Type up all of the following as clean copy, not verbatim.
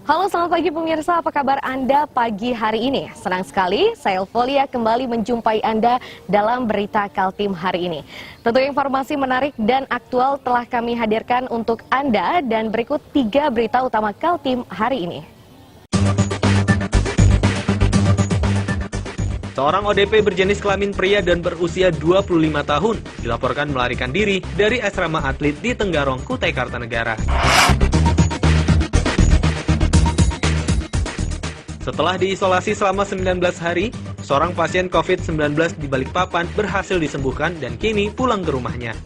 Halo, selamat pagi pemirsa. Apa kabar Anda pagi hari ini? Senang sekali saya Elvolia kembali menjumpai Anda dalam berita Kaltim hari ini. Tentu informasi menarik dan aktual telah kami hadirkan untuk Anda dan berikut 3 berita utama Kaltim hari ini. Seorang ODP berjenis kelamin pria dan berusia 25 tahun dilaporkan melarikan diri dari asrama atlet di Tenggarong, Kutai Kartanegara. Setelah diisolasi selama 19 hari, seorang pasien COVID-19 di Balikpapan berhasil disembuhkan dan kini pulang ke rumahnya.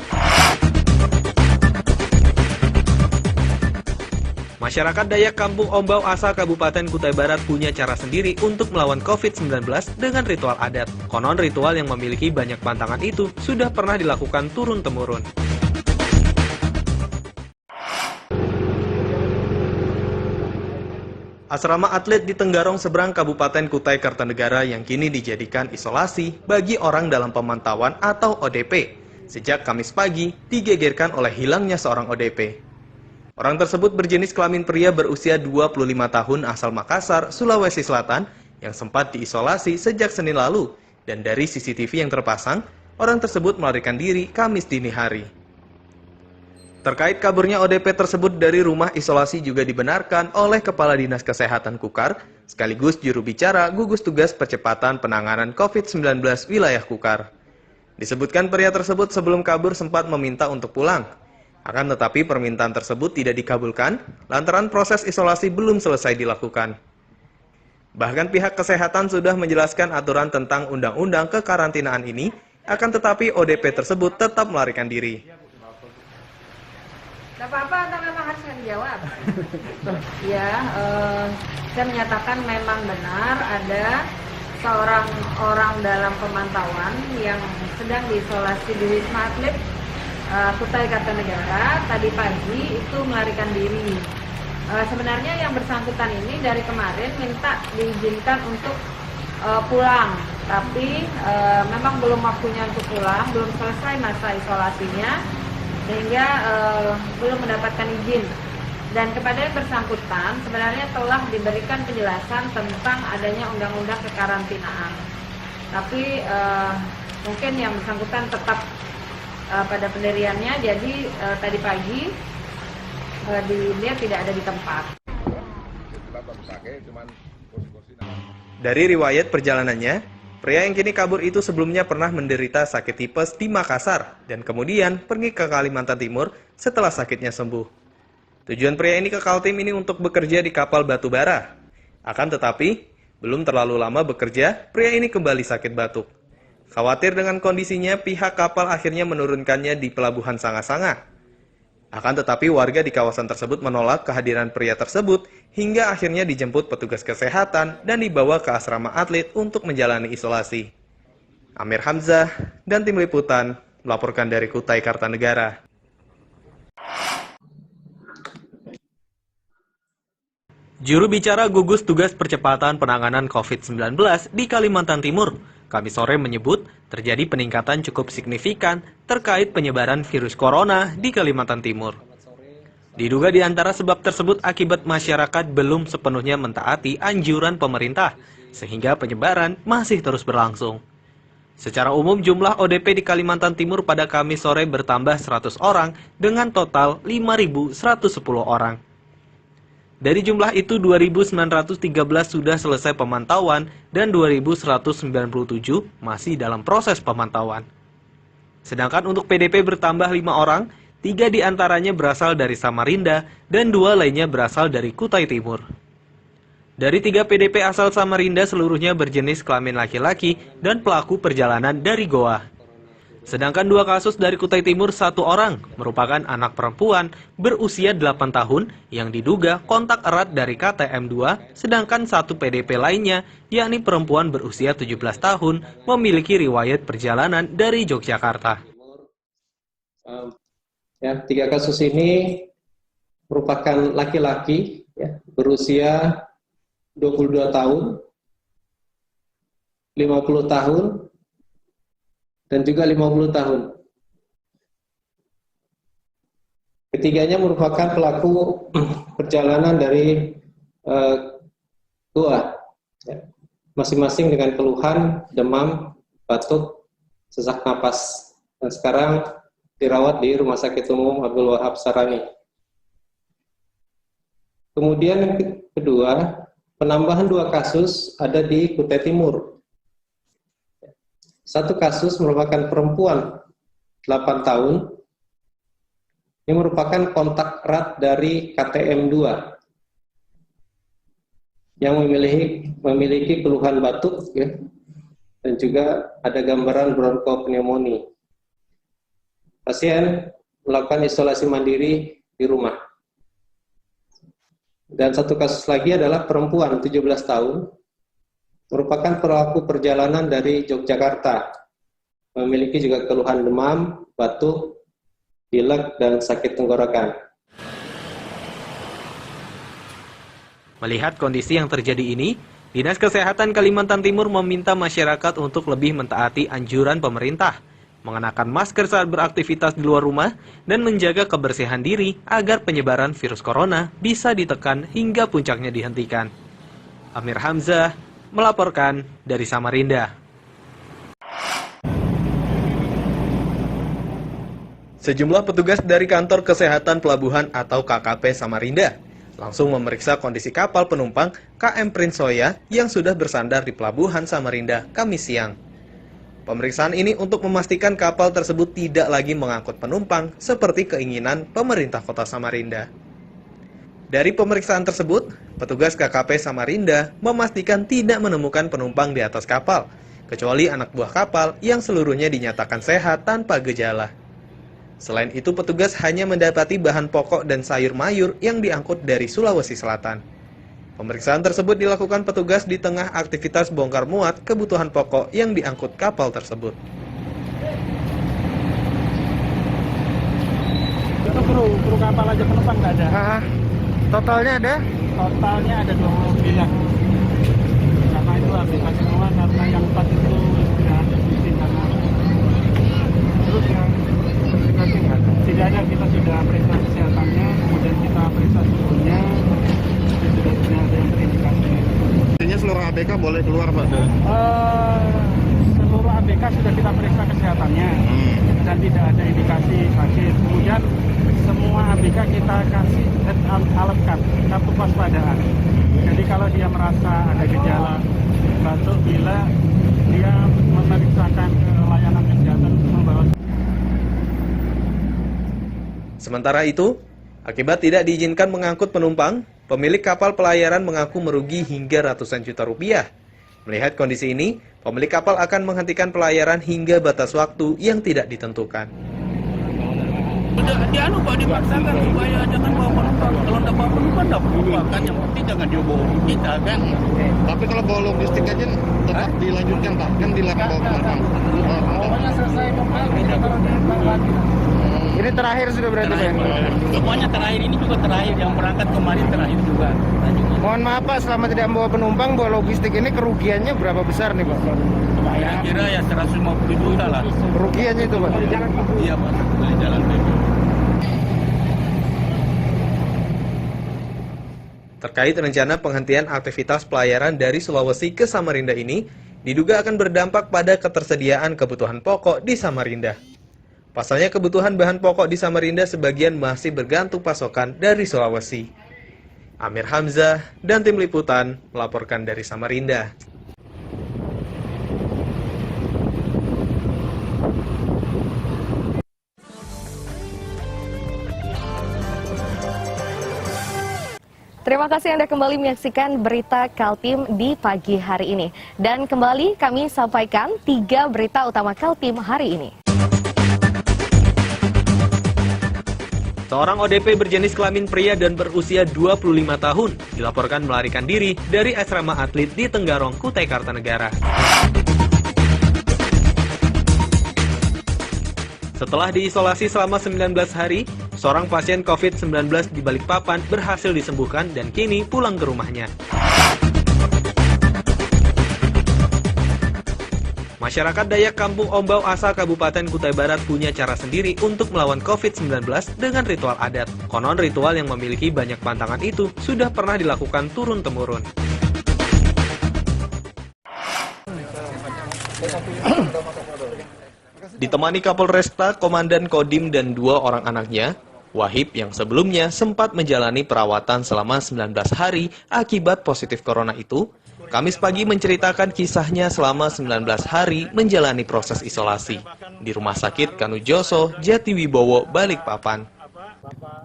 Masyarakat Dayak Kampung Ombau Asa Kabupaten Kutai Barat punya cara sendiri untuk melawan COVID-19 dengan ritual adat. Konon ritual yang memiliki banyak pantangan itu sudah pernah dilakukan turun-temurun. Asrama atlet di Tenggarong seberang Kabupaten Kutai Kartanegara yang kini dijadikan isolasi bagi orang dalam pemantauan atau ODP. Sejak Kamis pagi, digegerkan oleh hilangnya seorang ODP. Orang tersebut berjenis kelamin pria berusia 25 tahun asal Makassar, Sulawesi Selatan, yang sempat diisolasi sejak Senin lalu. Dan dari CCTV yang terpasang, orang tersebut melarikan diri Kamis dini hari. Terkait kaburnya ODP tersebut dari rumah isolasi juga dibenarkan oleh Kepala Dinas Kesehatan Kukar, sekaligus juru bicara gugus tugas percepatan penanganan COVID-19 wilayah Kukar. Disebutkan pria tersebut sebelum kabur sempat meminta untuk pulang. Akan tetapi permintaan tersebut tidak dikabulkan, lantaran proses isolasi belum selesai dilakukan. Bahkan pihak kesehatan sudah menjelaskan aturan tentang undang-undang kekarantinaan ini, akan tetapi ODP tersebut tetap melarikan diri. Gak apa-apa, atau memang harus dijawab? Ya, saya menyatakan memang benar ada seorang orang dalam pemantauan yang sedang diisolasi di Wisma Atlet Kutai Kartanegara tadi pagi itu melarikan diri. Sebenarnya yang bersangkutan ini dari kemarin minta diizinkan untuk pulang, tapi memang belum waktunya untuk pulang, belum selesai masa isolasinya, sehingga belum mendapatkan izin. Dan kepada yang bersangkutan sebenarnya telah diberikan penjelasan tentang adanya undang-undang kekarantinaan. Tapi mungkin yang bersangkutan tetap pada pendiriannya, jadi tadi pagi dilihat tidak ada di tempat. Dari riwayat perjalanannya, pria yang kini kabur itu sebelumnya pernah menderita sakit tipes di Makassar dan kemudian pergi ke Kalimantan Timur setelah sakitnya sembuh. Tujuan pria ini ke Kaltim ini untuk bekerja di kapal batubara. Akan tetapi, belum terlalu lama bekerja, pria ini kembali sakit batuk. Khawatir dengan kondisinya, pihak kapal akhirnya menurunkannya di Pelabuhan Sanga-Sanga. Akan tetapi warga di kawasan tersebut menolak kehadiran pria tersebut hingga akhirnya dijemput petugas kesehatan dan dibawa ke asrama atlet untuk menjalani isolasi. Amir Hamzah dan tim liputan melaporkan dari Kutai Kartanegara. Juru bicara gugus tugas percepatan penanganan COVID-19 di Kalimantan Timur, Kamis sore menyebut terjadi peningkatan cukup signifikan terkait penyebaran virus corona di Kalimantan Timur. Diduga di antara sebab tersebut akibat masyarakat belum sepenuhnya mentaati anjuran pemerintah, sehingga penyebaran masih terus berlangsung. Secara umum jumlah ODP di Kalimantan Timur pada Kamis sore bertambah 100 orang dengan total 5.110 orang. Dari jumlah itu 2.913 sudah selesai pemantauan dan 2.197 masih dalam proses pemantauan. Sedangkan untuk PDP bertambah 5 orang, 3 diantaranya berasal dari Samarinda dan 2 lainnya berasal dari Kutai Timur. Dari 3 PDP asal Samarinda seluruhnya berjenis kelamin laki-laki dan pelaku perjalanan dari Goa. Sedangkan 2 kasus dari Kutai Timur 1 orang merupakan anak perempuan berusia 8 tahun yang diduga kontak erat dari KTM2, sedangkan 1 PDP lainnya yakni perempuan berusia 17 tahun memiliki riwayat perjalanan dari Yogyakarta. Ya, 3 kasus ini merupakan laki-laki ya, berusia 22 tahun, 50 tahun, dan juga 50 tahun. Ketiganya merupakan pelaku perjalanan dari 2, ya. Masing-masing dengan keluhan demam, batuk, sesak napas. Dan sekarang dirawat di Rumah Sakit Umum Abdul Wahab Sarani. Kemudian yang kedua, penambahan 2 kasus ada di Kutai Timur. 1 kasus merupakan perempuan 8 tahun yang merupakan kontak erat dari KTM 2 yang memiliki keluhan batuk, ya, dan juga ada gambaran bronkopneumonia. Pasien melakukan isolasi mandiri di rumah. Dan 1 kasus lagi adalah perempuan 17 tahun, merupakan pelaku perjalanan dari Yogyakarta, memiliki juga keluhan demam, batuk, pilek, dan sakit tenggorokan. Melihat kondisi yang terjadi ini, Dinas Kesehatan Kalimantan Timur meminta masyarakat untuk lebih mentaati anjuran pemerintah, mengenakan masker saat beraktivitas di luar rumah, dan menjaga kebersihan diri agar penyebaran virus corona bisa ditekan hingga puncaknya dihentikan. Amir Hamzah melaporkan dari Samarinda. Sejumlah petugas dari Kantor Kesehatan Pelabuhan atau KKP Samarinda langsung memeriksa kondisi kapal penumpang KM Prince Soya yang sudah bersandar di Pelabuhan Samarinda Kamis siang. Pemeriksaan ini untuk memastikan kapal tersebut tidak lagi mengangkut penumpang seperti keinginan pemerintah Kota Samarinda. Dari pemeriksaan tersebut, petugas KKP Samarinda memastikan tidak menemukan penumpang di atas kapal, kecuali anak buah kapal yang seluruhnya dinyatakan sehat tanpa gejala. Selain itu, petugas hanya mendapati bahan pokok dan sayur mayur yang diangkut dari Sulawesi Selatan. Pemeriksaan tersebut dilakukan petugas di tengah aktivitas bongkar muat kebutuhan pokok yang diangkut kapal tersebut. Itu kru kapal aja penumpang nggak ada. Totalnya ada? Totalnya ada 29. Karena itu aplikasi semua, karena yang 4 itu sudah isi karena. Terus yang setidaknya kita sudah periksa kesehatannya, kemudian kita periksa suhunya, dan sudah ada yang terindikasi. Artinya seluruh ABK boleh keluar, Pak? Seluruh ABK sudah kita periksa kesehatannya dan tidak ada indikasi sakit. Kemudian semua ABK kita kasih alat kartu waspadaan. Jadi kalau dia merasa ada gejala batuk, bila dia memeriksakan ke layanan kesehatan untuk membawa. Sementara itu, akibat tidak diizinkan mengangkut penumpang, pemilik kapal pelayaran mengaku merugi hingga ratusan juta rupiah. Melihat kondisi ini, pemilik kapal akan menghentikan pelayaran hingga batas waktu yang tidak ditentukan. Pak, dipaksakan supaya jangan bawa penumpang. Kalau tidak bawa penumpang, tidak apa-apa kan. Yang penting jangan dia bawa kita kan. Tapi kalau bawa logistik aja tetap dilanjutkan, Pak. Kan dilarang bawa penumpang. Pokoknya selesai pokoknya kita taruh di lagi. Ini terakhir sudah berarti, Pak? Semuanya terakhir, ini juga terakhir. Yang berangkat kemarin terakhir juga. Mohon maaf, Pak, selama tidak membawa penumpang, bawa logistik ini kerugiannya berapa besar nih, Pak? Kira-kira ya 150 juta lah. Kerugiannya itu, Pak? Iya, Pak. Dari jalan PP. Terkait rencana penghentian aktivitas pelayaran dari Sulawesi ke Samarinda ini, diduga akan berdampak pada ketersediaan kebutuhan pokok di Samarinda. Pasalnya kebutuhan bahan pokok di Samarinda sebagian masih bergantung pasokan dari Sulawesi. Amir Hamzah dan tim liputan melaporkan dari Samarinda. Terima kasih Anda kembali menyaksikan berita Kaltim di pagi hari ini. Dan kembali kami sampaikan 3 berita utama Kaltim hari ini. Seorang ODP berjenis kelamin pria dan berusia 25 tahun dilaporkan melarikan diri dari asrama atlet di Tenggarong, Kutai Kartanegara. Setelah diisolasi selama 19 hari, seorang pasien COVID-19 di Balikpapan berhasil disembuhkan dan kini pulang ke rumahnya. Masyarakat Dayak Kampung Ombau Asa Kabupaten Kutai Barat punya cara sendiri untuk melawan COVID-19 dengan ritual adat. Konon ritual yang memiliki banyak pantangan itu sudah pernah dilakukan turun-temurun. Ditemani Kapolresta, Komandan Kodim, dan 2 orang anaknya, Wahib yang sebelumnya sempat menjalani perawatan selama 19 hari akibat positif corona itu, Kamis pagi menceritakan kisahnya selama 19 hari menjalani proses isolasi di Rumah Sakit Kanujoso, Jatiwibowo, Balikpapan.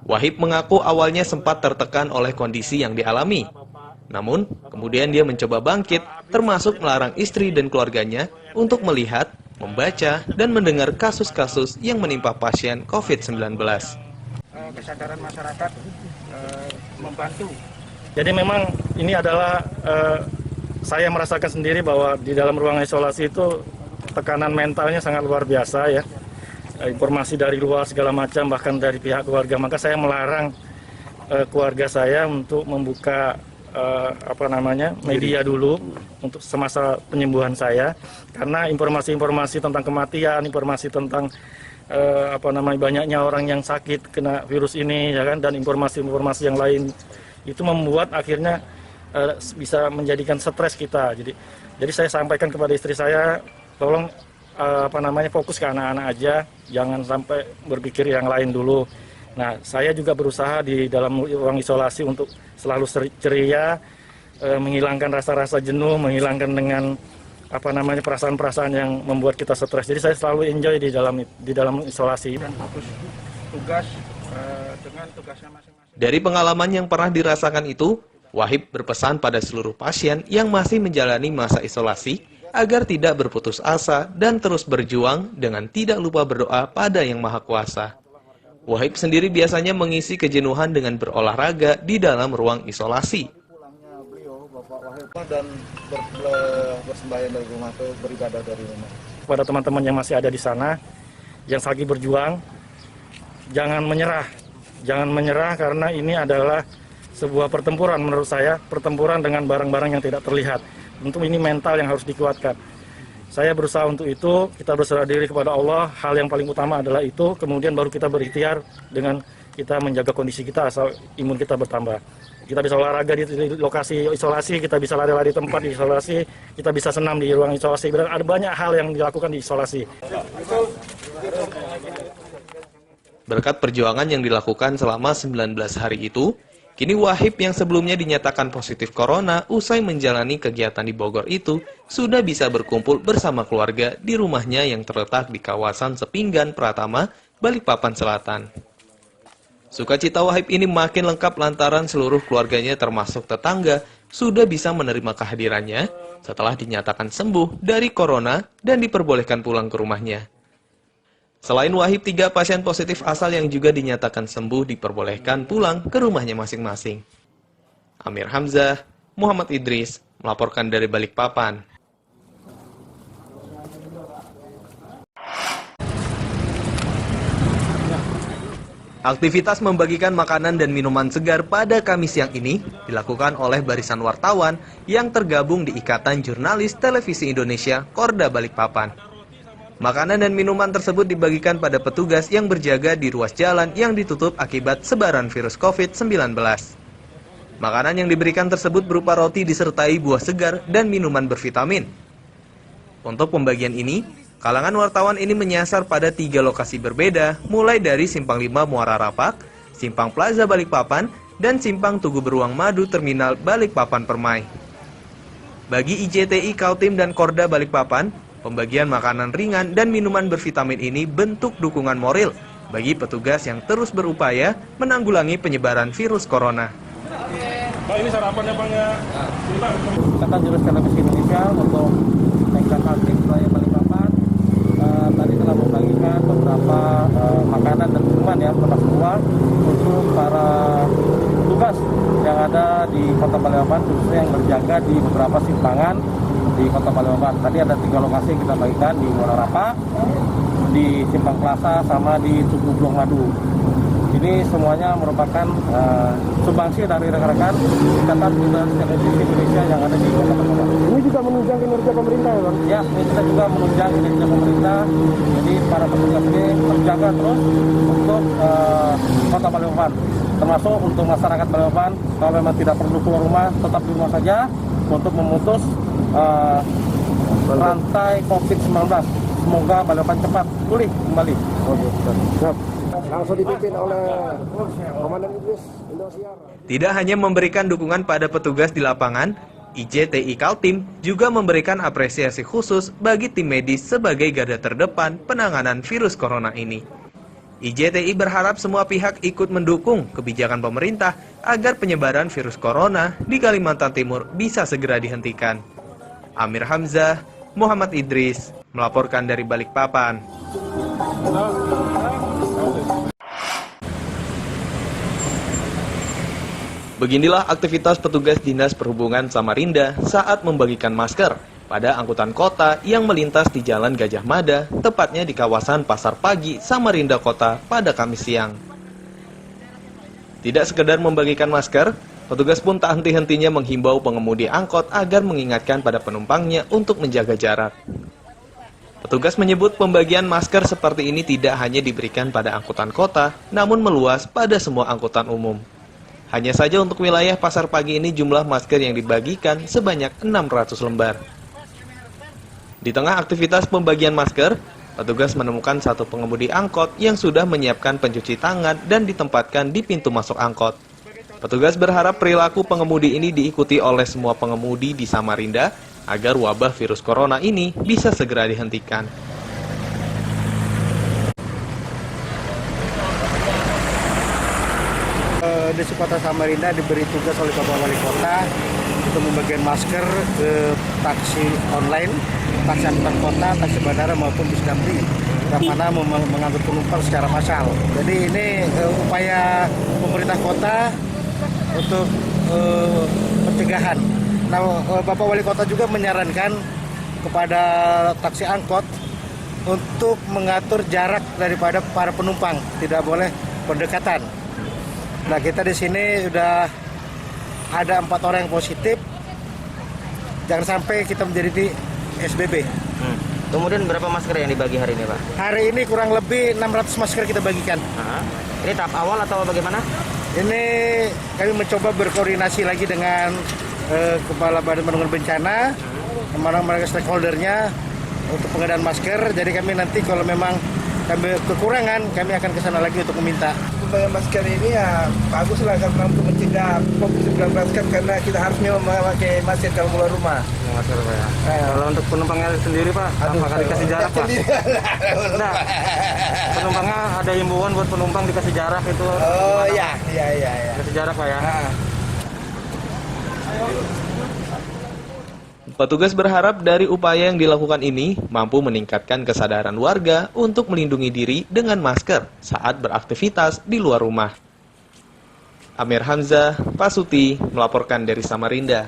Wahib mengaku awalnya sempat tertekan oleh kondisi yang dialami. Namun, kemudian dia mencoba bangkit, termasuk melarang istri dan keluarganya untuk melihat, membaca, dan mendengar kasus-kasus yang menimpa pasien COVID-19. Kesadaran masyarakat membantu. Jadi memang ini adalah saya merasakan sendiri bahwa di dalam ruang isolasi itu tekanan mentalnya sangat luar biasa ya. Informasi dari luar segala macam, bahkan dari pihak keluarga. Maka saya melarang keluarga saya untuk membuka media dulu untuk semasa penyembuhan saya, karena informasi-informasi tentang kematian, informasi tentang banyaknya orang yang sakit kena virus ini, ya kan, dan informasi-informasi yang lain itu membuat akhirnya bisa menjadikan stres kita. Jadi saya sampaikan kepada istri saya, tolong fokus ke anak-anak aja, jangan sampai berpikir yang lain dulu. Nah, saya juga berusaha di dalam ruang isolasi untuk selalu ceria, menghilangkan rasa-rasa jenuh, menghilangkan dengan perasaan-perasaan yang membuat kita stres. Jadi saya selalu enjoy di dalam isolasi dan fokus tugas dengan tugasnya masing-masing. Dari pengalaman yang pernah dirasakan itu, Wahib berpesan pada seluruh pasien yang masih menjalani masa isolasi agar tidak berputus asa dan terus berjuang dengan tidak lupa berdoa pada Yang Maha Kuasa. Wahib sendiri biasanya mengisi kejenuhan dengan berolahraga di dalam ruang isolasi. Dan bersembahyang dari rumah atau beribadah dari rumah. Kepada teman-teman yang masih ada di sana, yang lagi berjuang, jangan menyerah. Jangan menyerah karena ini adalah sebuah pertempuran menurut saya, pertempuran dengan barang-barang yang tidak terlihat. Tentu ini mental yang harus dikuatkan. Saya berusaha untuk itu, kita berserah diri kepada Allah, hal yang paling utama adalah itu, kemudian baru kita berikhtiar dengan kita menjaga kondisi kita asal imun kita bertambah. Kita bisa olahraga di lokasi isolasi, kita bisa lari-lari tempat di isolasi, kita bisa senam di ruang isolasi. Ada banyak hal yang dilakukan di isolasi. Berkat perjuangan yang dilakukan selama 19 hari itu, kini Wahib yang sebelumnya dinyatakan positif corona usai menjalani kegiatan di Bogor itu sudah bisa berkumpul bersama keluarga di rumahnya yang terletak di kawasan Sepinggan Pratama, Balikpapan Selatan. Sukacita Wahib ini makin lengkap lantaran seluruh keluarganya termasuk tetangga sudah bisa menerima kehadirannya setelah dinyatakan sembuh dari corona dan diperbolehkan pulang ke rumahnya. Selain Wahib, 3 pasien positif asal yang juga dinyatakan sembuh diperbolehkan pulang ke rumahnya masing-masing. Amir Hamzah, Muhammad Idris, melaporkan dari Balikpapan. Aktivitas membagikan makanan dan minuman segar pada Kamis siang ini dilakukan oleh barisan wartawan yang tergabung di Ikatan Jurnalis Televisi Indonesia, Korda Balikpapan. Makanan dan minuman tersebut dibagikan pada petugas yang berjaga di ruas jalan yang ditutup akibat sebaran virus COVID-19. Makanan yang diberikan tersebut berupa roti disertai buah segar dan minuman bervitamin. Untuk pembagian ini, kalangan wartawan ini menyasar pada 3 lokasi berbeda, mulai dari Simpang 5 Muara Rapak, Simpang Plaza Balikpapan, dan Simpang Tugu Beruang Madu Terminal Balikpapan Permai. Bagi IJTI Kaltim dan Korda Balikpapan, pembagian makanan ringan dan minuman bervitamin ini bentuk dukungan moral bagi petugas yang terus berupaya menanggulangi penyebaran virus corona. Pak, ini sarapannya Pak ya? Ikatan Jurnalis Televisi Indonesia untuk Tingkat Kaltim Wilayah Balikpapan tadi telah membagikan beberapa makanan dan minuman ya kepada semua untuk para tugas yang ada di Kota Balikpapan, khususnya yang berjaga di beberapa simpangan di Kota Balikpapan. Tadi ada 3 lokasi yang kita bagikan di Muara Rapak, di Simpang Plaza, sama di Tugu Beruang Madu. Ini semuanya merupakan sumbangsi dari rekan-rekan Ikatan Bidan Televisi Indonesia yang ada di Kota Pekalongan. Ini juga menunjang kinerja pemerintah ya Bang? Ya, ini kita juga menunjang kinerja pemerintah. Jadi para petugas ini terjaga terus untuk Kota Balikpapan. Termasuk untuk masyarakat Balikpapan, kalau memang tidak perlu keluar rumah, tetap di rumah saja untuk memutus rantai COVID-19. Semoga Balikpapan cepat pulih kembali. Langsung dipimpin oleh Komandan Idris Indosiar. Tidak hanya memberikan dukungan pada petugas di lapangan, IJTI Kaltim juga memberikan apresiasi khusus bagi tim medis sebagai garda terdepan penanganan virus corona ini. IJTI berharap semua pihak ikut mendukung kebijakan pemerintah agar penyebaran virus corona di Kalimantan Timur bisa segera dihentikan. Amir Hamzah, Muhammad Idris, melaporkan dari Balikpapan. Beginilah aktivitas petugas Dinas Perhubungan Samarinda saat membagikan masker pada angkutan kota yang melintas di Jalan Gajah Mada, tepatnya di kawasan Pasar Pagi, Samarinda Kota pada Kamis siang. Tidak sekedar membagikan masker, petugas pun tak henti-hentinya menghimbau pengemudi angkot agar mengingatkan pada penumpangnya untuk menjaga jarak. Petugas menyebut pembagian masker seperti ini tidak hanya diberikan pada angkutan kota, namun meluas pada semua angkutan umum. Hanya saja untuk wilayah Pasar Pagi ini jumlah masker yang dibagikan sebanyak 600 lembar. Di tengah aktivitas pembagian masker, petugas menemukan satu pengemudi angkot yang sudah menyiapkan pencuci tangan dan ditempatkan di pintu masuk angkot. Petugas berharap perilaku pengemudi ini diikuti oleh semua pengemudi di Samarinda agar wabah virus corona ini bisa segera dihentikan. Desa Kota Samarinda diberi tugas oleh Bapak Wali Kota untuk membagikan masker ke taksi online, taksi angkutan kota, taksi bandara maupun bis damri yang mana mengangkut penumpang secara massal. Jadi ini upaya pemerintah kota untuk pencegahan. Nah, Bapak Wali Kota juga menyarankan kepada taksi angkot untuk mengatur jarak daripada para penumpang, tidak boleh berdekatan. Nah, kita di sini udah ada 4 orang yang positif. Jangan sampai kita menjadi di SBB. Kemudian berapa masker yang dibagi hari ini, Pak? Hari ini kurang lebih 600 masker kita bagikan. Ini tahap awal atau bagaimana? Ini kami mencoba berkoordinasi lagi dengan Kepala Badan Penanggulangan Bencana, mereka stakeholdernya untuk pengadaan masker. Jadi kami nanti kalau memang kami kekurangan, kami akan ke sana lagi untuk meminta. Pembagian masker ini ya bagus lah karena untuk mencegah COVID-19 kan, karena kita harus memakai masker kalau keluar rumah. Masker, Pak ya. Kalau untuk penumpangnya sendiri, Pak, apakah dikasih jarak, Pak? Nah, penumpangnya ada himbauan buat penumpang dikasih jarak itu. Oh iya. Dikasih jarak, Pak ya. Petugas berharap dari upaya yang dilakukan ini mampu meningkatkan kesadaran warga untuk melindungi diri dengan masker saat beraktivitas di luar rumah. Amir Hamzah, Pasuti, melaporkan dari Samarinda.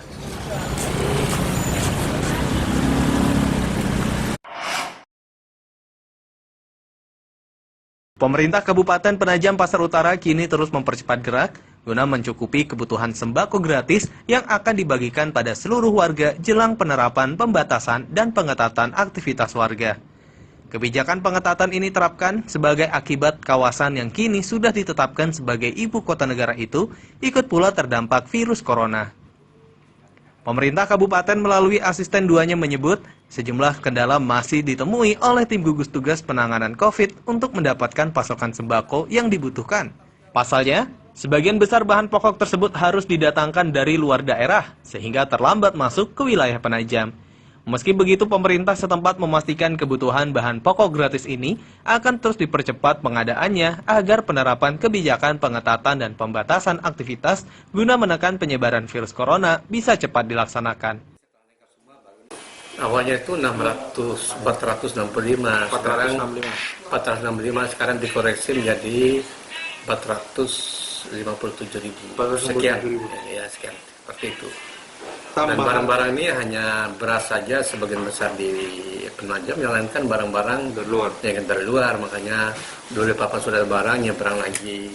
Pemerintah Kabupaten Penajam Pasar Utara kini terus mempercepat gerak guna mencukupi kebutuhan sembako gratis yang akan dibagikan pada seluruh warga jelang penerapan pembatasan dan pengetatan aktivitas warga. Kebijakan pengetatan ini terapkan sebagai akibat kawasan yang kini sudah ditetapkan sebagai ibu kota negara itu ikut pula terdampak virus corona. Pemerintah kabupaten melalui asisten 2-nya menyebut sejumlah kendala masih ditemui oleh tim gugus tugas penanganan COVID untuk mendapatkan pasokan sembako yang dibutuhkan. Pasalnya, sebagian besar bahan pokok tersebut harus didatangkan dari luar daerah sehingga terlambat masuk ke wilayah Penajam. Meski begitu, pemerintah setempat memastikan kebutuhan bahan pokok gratis ini akan terus dipercepat pengadaannya agar penerapan kebijakan pengetatan dan pembatasan aktivitas guna menekan penyebaran virus corona bisa cepat dilaksanakan. Awalnya itu 465, sekarang dikoreksi menjadi 457.000 sekian, ya sekian seperti itu. Dan barang-barang ini hanya beras saja sebagian besar di Penajam, yang lain kan barang-barang dari luar, makanya dulu Bapak sudah barang nyebrang lagi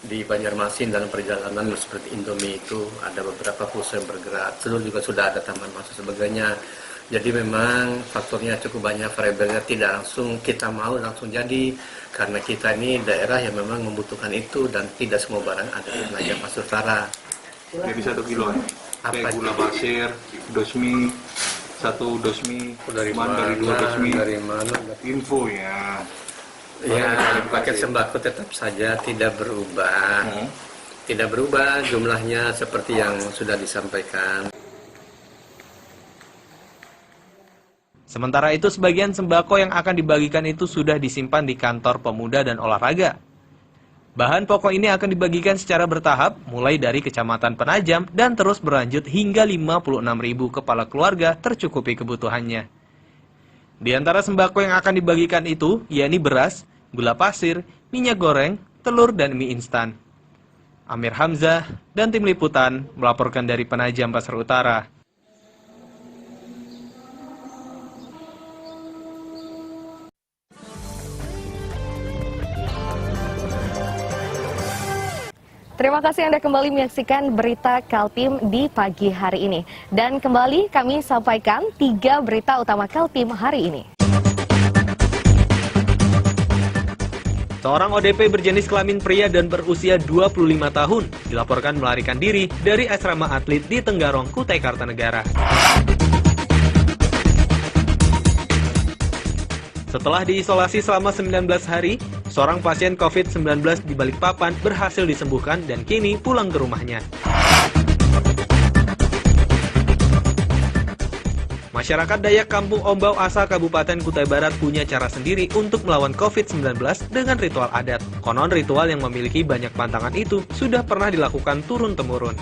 di Banjarmasin dalam perjalanan seperti Indomie itu ada beberapa perusahaan bergerak, seluruh juga sudah ada taman masa sebagainya. Jadi memang faktornya cukup banyak, variabelnya tidak langsung kita mau langsung jadi, karena kita ini daerah yang memang membutuhkan itu dan tidak semua barang ada di Penajam Pasir Utara. Jadi 1 kilo kayak gula pasir, dosmi, 1 dosmi, dari 2 dosmi, dari mana? Info ya. Ya, paket sembako tetap saja tidak berubah. Tidak berubah jumlahnya seperti yang sudah disampaikan. Sementara itu, sebagian sembako yang akan dibagikan itu sudah disimpan di kantor pemuda dan olahraga. Bahan pokok ini akan dibagikan secara bertahap, mulai dari Kecamatan Penajam dan terus berlanjut hingga 56.000 kepala keluarga tercukupi kebutuhannya. Di antara sembako yang akan dibagikan itu, yakni beras, gula pasir, minyak goreng, telur, dan mie instan. Amir Hamzah dan tim liputan melaporkan dari Penajam Pasir Utara. Terima kasih Anda kembali menyaksikan berita Kaltim di pagi hari ini. Dan kembali kami sampaikan 3 berita utama Kaltim hari ini. Seorang ODP berjenis kelamin pria dan berusia 25 tahun dilaporkan melarikan diri dari asrama atlet di Tenggarong, Kutai Kartanegara. Setelah diisolasi selama 19 hari, seorang pasien COVID-19 di Balikpapan berhasil disembuhkan dan kini pulang ke rumahnya. Masyarakat Dayak Kampung Ombau Asa Kabupaten Kutai Barat punya cara sendiri untuk melawan COVID-19 dengan ritual adat. Konon ritual yang memiliki banyak pantangan itu sudah pernah dilakukan turun-temurun.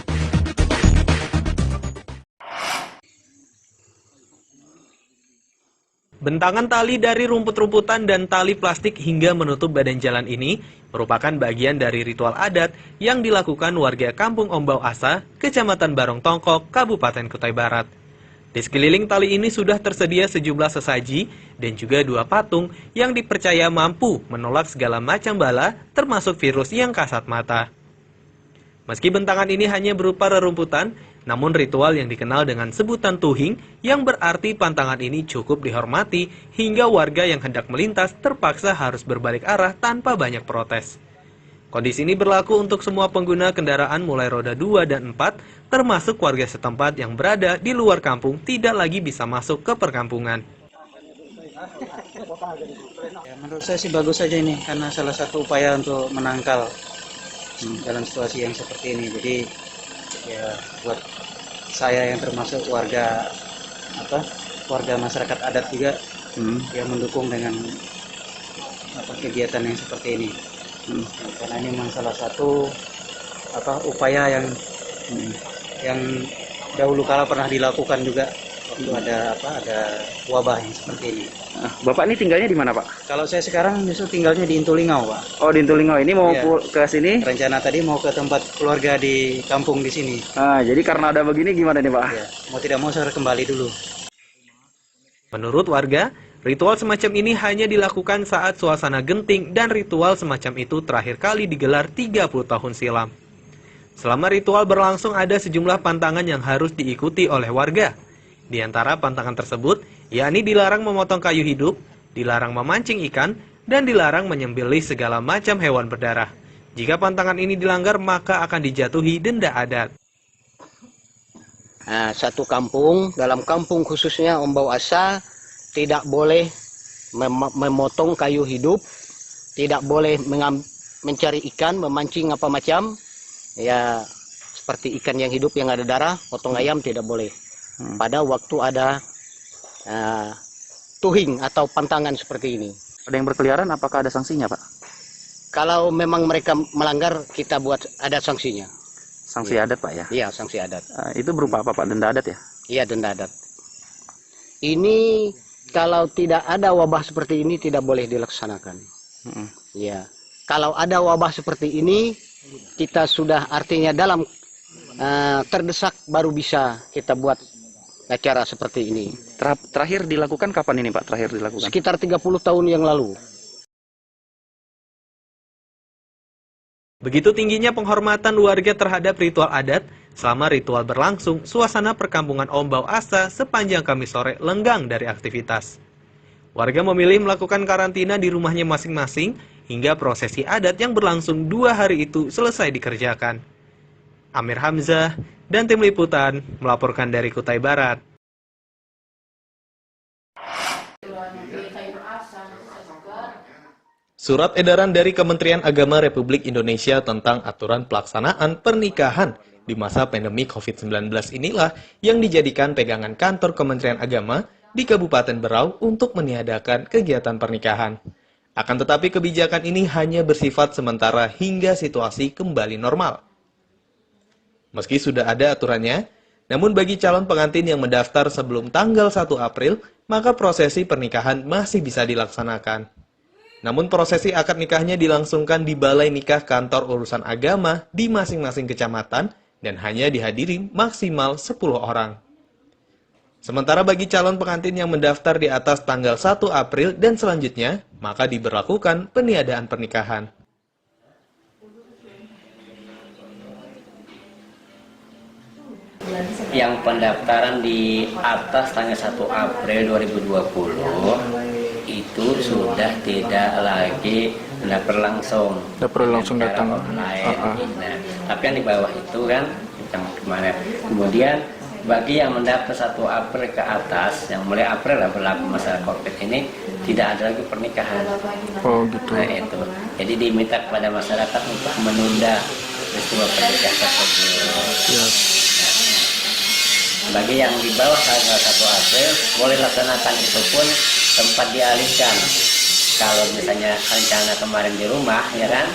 Bentangan tali dari rumput-rumputan dan tali plastik hingga menutup badan jalan ini merupakan bagian dari ritual adat yang dilakukan warga Kampung Ombau Asa, Kecamatan Barong Tongkok, Kabupaten Kutai Barat. Di sekeliling tali ini sudah tersedia sejumlah sesaji dan juga 2 patung yang dipercaya mampu menolak segala macam bala, termasuk virus yang kasat mata. Meski bentangan ini hanya berupa rerumputan, namun ritual yang dikenal dengan sebutan tuhing yang berarti pantangan ini cukup dihormati hingga warga yang hendak melintas terpaksa harus berbalik arah tanpa banyak protes. Kondisi ini berlaku untuk semua pengguna kendaraan mulai roda 2 dan 4, termasuk warga setempat yang berada di luar kampung tidak lagi bisa masuk ke perkampungan. Ya, menurut saya sih bagus saja ini, karena salah satu upaya untuk menangkal dalam situasi yang seperti ini. Jadi ya buat saya yang termasuk warga masyarakat adat juga yang mendukung dengan kegiatan yang seperti ini. Karena ini memang salah satu upaya yang dahulu kala pernah dilakukan juga waktu ada wabah yang seperti ini. Bapak ini tinggalnya di mana, Pak? Kalau saya sekarang justru tinggalnya di Intulingau, Pak. Oh, di Intulingau. Ini mau ke sini? Rencana tadi mau ke tempat keluarga di kampung di sini. Jadi karena ada begini gimana nih, Pak? Ya, mau tidak mau saya harus kembali dulu. Menurut warga, ritual semacam ini hanya dilakukan saat suasana genting dan ritual semacam itu terakhir kali digelar 30 tahun silam. Selama ritual berlangsung ada sejumlah pantangan yang harus diikuti oleh warga. Di antara pantangan tersebut, yakni dilarang memotong kayu hidup, dilarang memancing ikan, dan dilarang menyembelih segala macam hewan berdarah. Jika pantangan ini dilanggar, maka akan dijatuhi denda adat. Satu kampung, dalam kampung khususnya Ombau Asa, tidak boleh memotong kayu hidup, tidak boleh mencari ikan, memancing apa macam, ya seperti ikan yang hidup yang ada darah, potong ayam tidak boleh. Pada waktu ada tuhing atau pantangan seperti ini. Ada yang berkeliaran, apakah ada sanksinya, Pak? Kalau memang mereka melanggar, kita buat ada sanksinya. Sanksi adat, Pak, ya? Iya, sanksi adat. Itu berupa apa, Pak? Denda adat ya? Iya, denda adat. Ini kalau tidak ada wabah seperti ini tidak boleh dilaksanakan. Ya, kalau ada wabah seperti ini, kita sudah artinya dalam terdesak baru bisa kita buat acara seperti ini. Terakhir dilakukan kapan ini, Pak? Terakhir dilakukan? Sekitar 30 tahun yang lalu. Begitu tingginya penghormatan warga terhadap ritual adat, selama ritual berlangsung, suasana perkampungan Ombau Asa sepanjang Kamis sore lenggang dari aktivitas. Warga memilih melakukan karantina di rumahnya masing-masing hingga prosesi adat yang berlangsung 2 hari itu selesai dikerjakan. Amir Hamzah dan tim liputan melaporkan dari Kutai Barat. Surat edaran dari Kementerian Agama Republik Indonesia tentang aturan pelaksanaan pernikahan di masa pandemi COVID-19 inilah yang dijadikan pegangan kantor Kementerian Agama di Kabupaten Berau untuk meniadakan kegiatan pernikahan. Akan tetapi kebijakan ini hanya bersifat sementara hingga situasi kembali normal. Meski sudah ada aturannya, namun bagi calon pengantin yang mendaftar sebelum tanggal 1 April, maka prosesi pernikahan masih bisa dilaksanakan. Namun prosesi akad nikahnya dilangsungkan di Balai Nikah Kantor Urusan Agama di masing-masing kecamatan dan hanya dihadiri maksimal 10 orang. Sementara bagi calon pengantin yang mendaftar di atas tanggal 1 April dan selanjutnya, maka diberlakukan peniadaan pernikahan. Yang pendaftaran di atas tanggal 1 April 2020 itu sudah tidak lagi mendaftar langsung. Datang online. Nah, tapi yang di bawah itu kan yang kemarin. Kemudian bagi yang mendaftar 1 April ke atas, yang mulai April lah berlaku masalah COVID ini, tidak ada lagi pernikahan. Oh gitu. Nah itu. Jadi diminta kepada masyarakat untuk menunda peristiwa pernikahan tersebut. Bagi yang di bawah tanggal 1 April, boleh laksanakan itu pun tempat dialihkan. Kalau misalnya rencana kemarin di rumah, ya kan,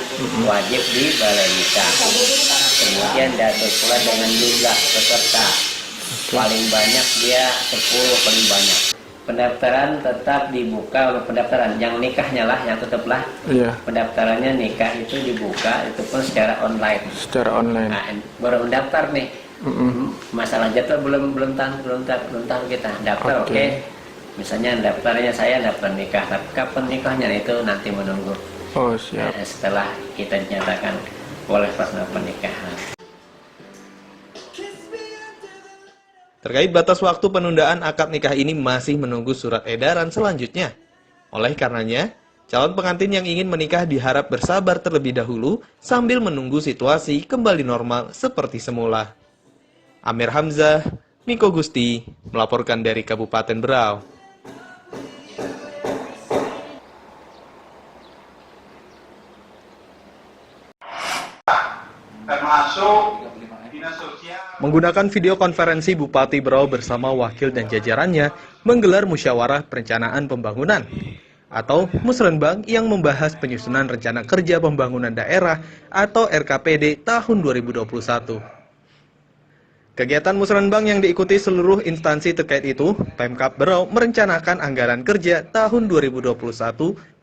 wajib di balai nikah. Kemudian diatur pula dengan jumlah peserta. Paling banyak dia 10 paling banyak. Pendaftaran tetap dibuka oleh pendaftaran. Yang nikahnya lah yang tetaplah. Pendaftarannya nikah itu dibuka itu pun secara online. Nah, baru mendaftar nih. Masalah jadwal belum tahu kita. Daftar oke. Misalnya daftarnya saya daftar nikah, tapi kapan nikahnya itu nanti menunggu. Siap. Setelah kita dinyatakan boleh pelaksanaan pernikahan. Terkait batas waktu penundaan akad nikah ini masih menunggu surat edaran selanjutnya. Oleh karenanya, calon pengantin yang ingin menikah diharap bersabar terlebih dahulu sambil menunggu situasi kembali normal seperti semula. Amir Hamzah, Miko Gusti, melaporkan dari Kabupaten Berau. Menggunakan video konferensi, Bupati Berau bersama wakil dan jajarannya menggelar musyawarah perencanaan pembangunan atau Musrenbang yang membahas penyusunan rencana kerja pembangunan daerah atau RKPD tahun 2021. Kegiatan Musrenbang yang diikuti seluruh instansi terkait itu, Pemkab Berau merencanakan anggaran kerja tahun 2021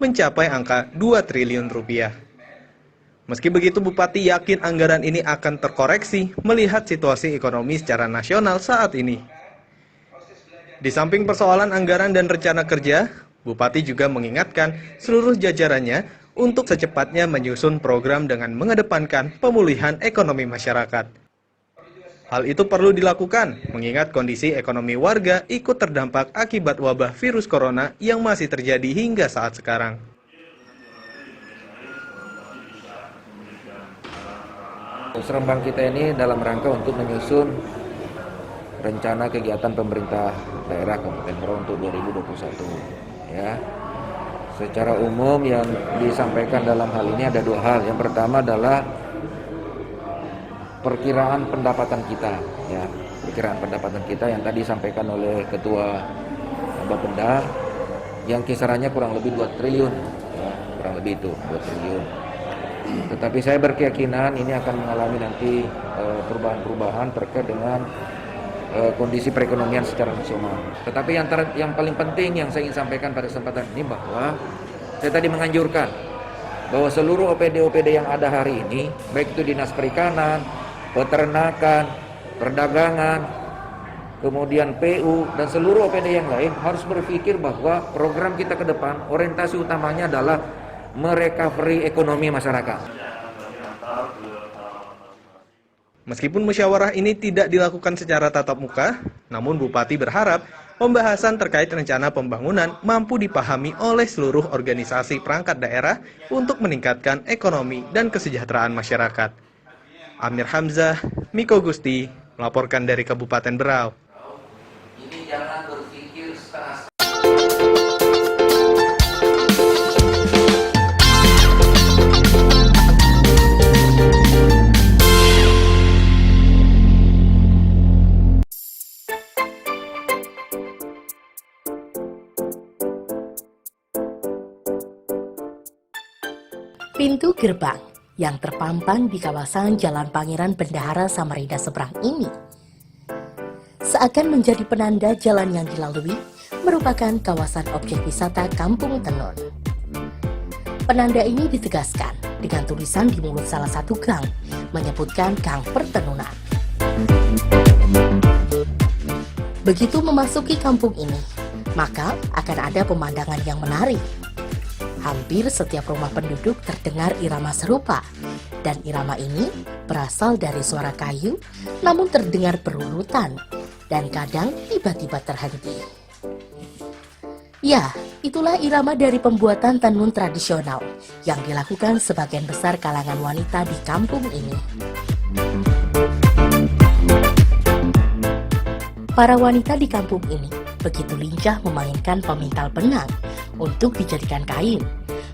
mencapai angka 2 triliun rupiah. Meski begitu, Bupati yakin anggaran ini akan terkoreksi melihat situasi ekonomi secara nasional saat ini. Di samping persoalan anggaran dan rencana kerja, Bupati juga mengingatkan seluruh jajarannya untuk secepatnya menyusun program dengan mengedepankan pemulihan ekonomi masyarakat. Hal itu perlu dilakukan mengingat kondisi ekonomi warga ikut terdampak akibat wabah virus corona yang masih terjadi hingga saat sekarang. Musrenbang kita ini dalam rangka untuk menyusun rencana kegiatan pemerintah daerah Kabupaten Berau untuk 2021. Ya, secara umum yang disampaikan dalam hal ini ada 2 hal. Yang pertama adalah perkiraan pendapatan kita, ya, perkiraan pendapatan kita yang tadi disampaikan oleh Ketua Bapenda, yang kisarannya kurang lebih 2 triliun, ya, kurang lebih itu 2 triliun. Tetapi saya berkeyakinan ini akan mengalami nanti perubahan-perubahan terkait dengan kondisi perekonomian secara nasional. Tetapi yang paling penting yang saya ingin sampaikan pada kesempatan ini bahwa saya tadi menganjurkan bahwa seluruh OPD-OPD yang ada hari ini, baik itu Dinas Perikanan, Peternakan, Perdagangan, kemudian PU, dan seluruh OPD yang lain harus berpikir bahwa program kita ke depan, orientasi utamanya adalah merecovery ekonomi masyarakat. Meskipun musyawarah ini tidak dilakukan secara tatap muka, namun Bupati berharap pembahasan terkait rencana pembangunan mampu dipahami oleh seluruh organisasi perangkat daerah untuk meningkatkan ekonomi dan kesejahteraan masyarakat. Amir Hamzah, Miko Gusti, melaporkan dari Kabupaten Berau. Ini jangan berpikir setengah. Pintu gerbang yang terpampang di kawasan Jalan Pangeran Bendahara Samarinda seberang ini seakan menjadi penanda jalan yang dilalui merupakan kawasan objek wisata Kampung Tenun. Penanda ini ditegaskan dengan tulisan di mulut salah satu gang menyebutkan Gang Pertenunan. Begitu memasuki kampung ini, maka akan ada pemandangan yang menarik. Hampir setiap rumah penduduk terdengar irama serupa, dan irama ini berasal dari suara kayu, namun terdengar berurutan, dan kadang tiba-tiba terhenti. Ya, itulah irama dari pembuatan tenun tradisional yang dilakukan sebagian besar kalangan wanita di kampung ini. Para wanita di kampung ini begitu lincah memainkan pemintal benang untuk dijadikan kain.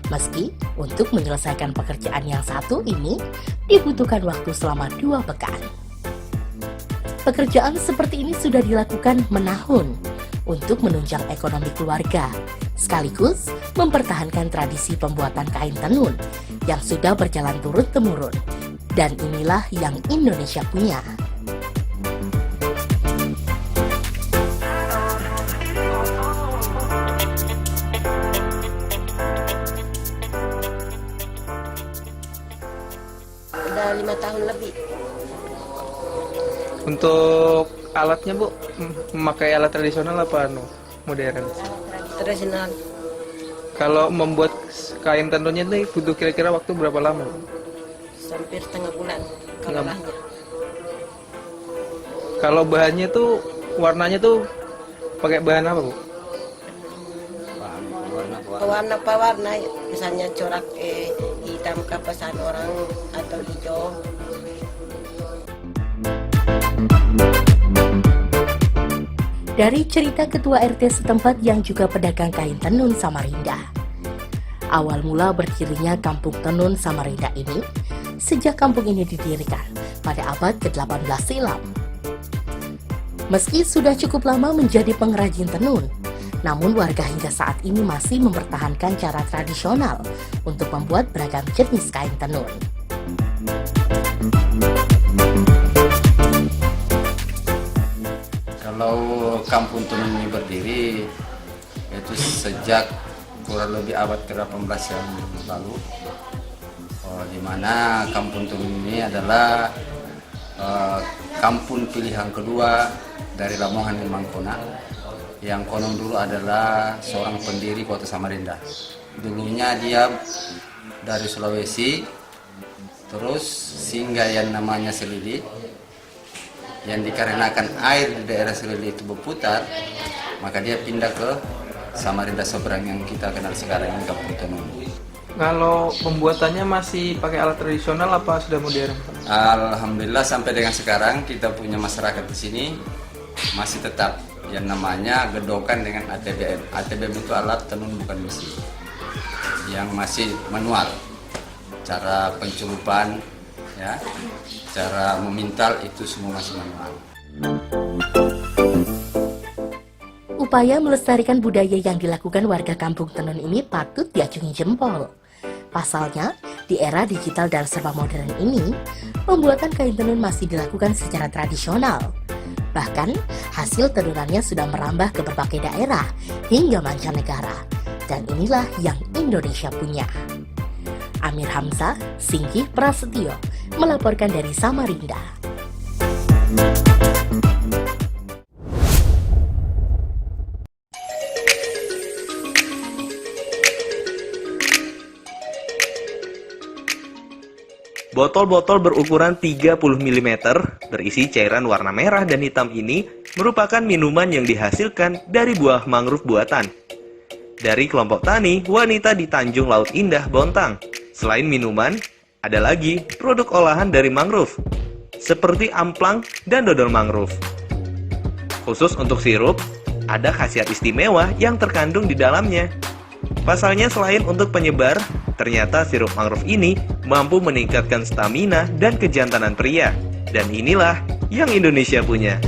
Meski untuk menyelesaikan pekerjaan yang satu ini dibutuhkan waktu selama 2 pekan. Pekerjaan seperti ini sudah dilakukan menahun untuk menunjang ekonomi keluarga, sekaligus mempertahankan tradisi pembuatan kain tenun yang sudah berjalan turun-temurun. Dan inilah yang Indonesia punya. Udah 5 tahun lebih. Untuk alatnya Bu, memakai alat tradisional apa modern? Tradisional. Kalau membuat kain tenunnya nih butuh kira-kira waktu berapa lama? Hampir setengah bulan kalau bahannya. Kalau bahannya tuh warnanya tuh pakai bahan apa Bu? Pewarna, misalnya corak hitam kapasan orang atau hijau. Dari cerita ketua RT setempat yang juga pedagang kain tenun Samarinda. Awal mula berdirinya Kampung Tenun Samarinda ini sejak kampung ini didirikan pada abad ke-18 silam. Meski sudah cukup lama menjadi pengrajin tenun, namun warga hingga saat ini masih mempertahankan cara tradisional untuk membuat beragam jenis kain tenun. Kalau Kampung Tenun ini berdiri itu sejak kurang lebih abad ke-18 yang lalu, di mana Kampung Tenun ini adalah kampung pilihan kedua dari Lamongan dan Mangkona, yang konon dulu adalah seorang pendiri kota Samarinda. Dulunya dia dari Sulawesi, terus singgah yang namanya Selili, yang dikarenakan air di daerah Selili itu berputar, maka dia pindah ke Samarinda seberang yang kita kenal sekarang ini Kampung Tenun. Kalau pembuatannya masih pakai alat tradisional apa sudah modern? Alhamdulillah sampai dengan sekarang kita punya masyarakat di sini masih tetap yang namanya gedokan dengan ATBM. ATBM itu alat tenun bukan mesin, yang masih manual. Cara penculupan, ya, cara memintal itu semua masih manual. Upaya melestarikan budaya yang dilakukan warga Kampung Tenun ini patut diacungi jempol. Pasalnya, di era digital dan serba modern ini, pembuatan kain tenun masih dilakukan secara tradisional. Bahkan, hasil tenunannya sudah merambah ke berbagai daerah hingga mancanegara. Dan inilah yang Indonesia punya. Amir Hamzah, Singgih Prasetyo, melaporkan dari Samarinda. Botol-botol berukuran 30 mm berisi cairan warna merah dan hitam ini merupakan minuman yang dihasilkan dari buah mangrove buatan. Dari kelompok tani wanita di Tanjung Laut Indah, Bontang. Selain minuman, ada lagi produk olahan dari mangrove, seperti amplang dan dodol mangrove. Khusus untuk sirup, ada khasiat istimewa yang terkandung di dalamnya. Pasalnya selain untuk penyebar, ternyata sirup mangrove ini mampu meningkatkan stamina dan kejantanan pria. Dan inilah yang Indonesia punya.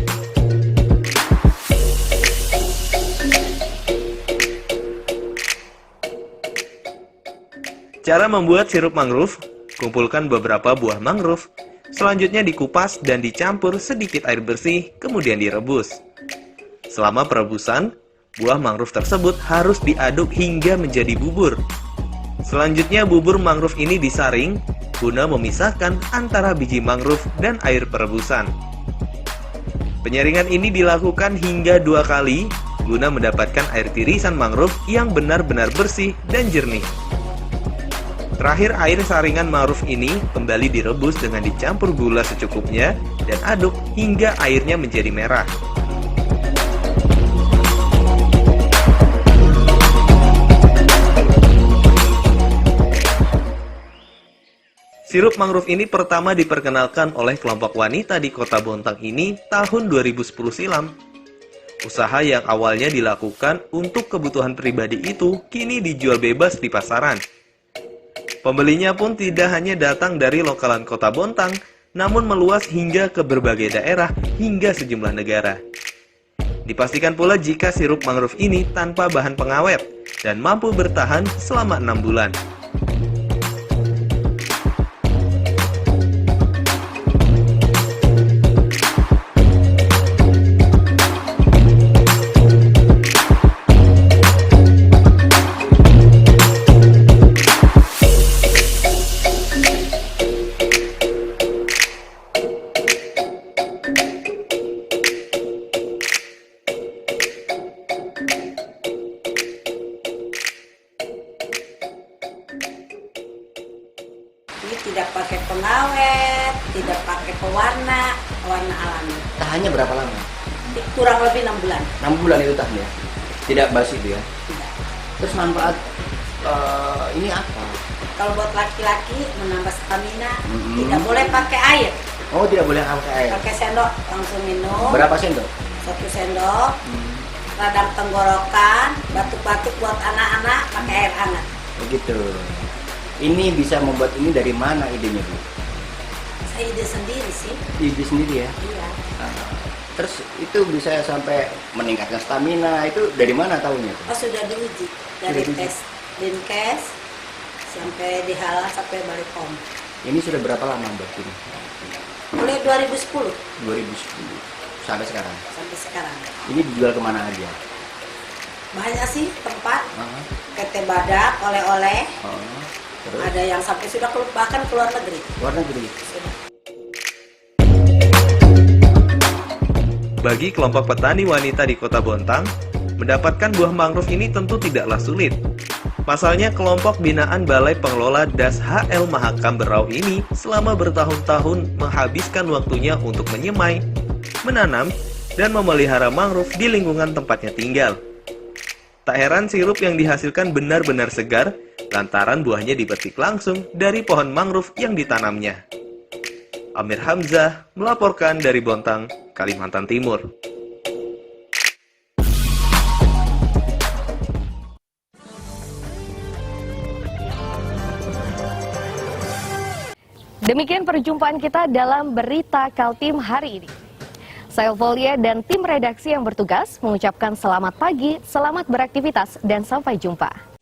Cara membuat sirup mangrove, kumpulkan beberapa buah mangrove, selanjutnya dikupas dan dicampur sedikit air bersih, kemudian direbus. Selama perebusan, buah mangrove tersebut harus diaduk hingga menjadi bubur. Selanjutnya bubur mangrove ini disaring, guna memisahkan antara biji mangrove dan air perebusan. Penyaringan ini dilakukan hingga 2 kali, guna mendapatkan air tirisan mangrove yang benar-benar bersih dan jernih. Terakhir, air saringan mangrove ini kembali direbus dengan dicampur gula secukupnya dan aduk hingga airnya menjadi merah. Sirup mangrove ini pertama diperkenalkan oleh kelompok wanita di Kota Bontang ini tahun 2010 silam. Usaha yang awalnya dilakukan untuk kebutuhan pribadi itu kini dijual bebas di pasaran. Pembelinya pun tidak hanya datang dari lokalan Kota Bontang, namun meluas hingga ke berbagai daerah hingga sejumlah negara. Dipastikan pula jika sirup mangrove ini tanpa bahan pengawet dan mampu bertahan selama 6 bulan. Tidak pakai pengawet, tidak pakai pewarna, warna alami. Tahannya berapa lama? Kurang lebih 6 bulan. 6 bulan itu tahan ya? Tidak basi itu ya? Tidak. Terus manfaat ini apa? Kalau buat laki-laki menambah stamina, tidak boleh pakai air. Oh, tidak boleh pakai air? Pakai sendok langsung minum. Berapa sendok? 1 sendok. Radang tenggorokan, batuk-batuk buat anak-anak pakai air hangat. Begitu. Ini bisa membuat ini dari mana idenya, Bu? Saya ide sendiri sih. Ide sendiri ya? Iya. Terus itu bisa sampai meningkatkan stamina, itu dari mana tahunya? Oh, sudah diuji. Dari tes Dinkes sampai dihalal sampai Balikom. Ini sudah berapa lama buat ini? Mulai 2010. 2010. Sampai sekarang? Sampai sekarang. Ini dijual kemana aja? Banyak sih tempat. PT Badak, oleh-oleh. Terus? Ada yang sampai sudah bahkan keluar negeri. Luar negeri? Sudah. Bagi kelompok petani wanita di Kota Bontang, mendapatkan buah mangrove ini tentu tidaklah sulit. Pasalnya kelompok binaan Balai Pengelola Das HL Mahakam Berau ini selama bertahun-tahun menghabiskan waktunya untuk menyemai, menanam, dan memelihara mangrove di lingkungan tempatnya tinggal. Tak heran sirup yang dihasilkan benar-benar segar, lantaran buahnya dipetik langsung dari pohon mangrove yang ditanamnya. Amir Hamzah melaporkan dari Bontang, Kalimantan Timur. Demikian perjumpaan kita dalam Berita Kaltim hari ini. Saya Volia dan tim redaksi yang bertugas mengucapkan selamat pagi, selamat beraktivitas, dan sampai jumpa.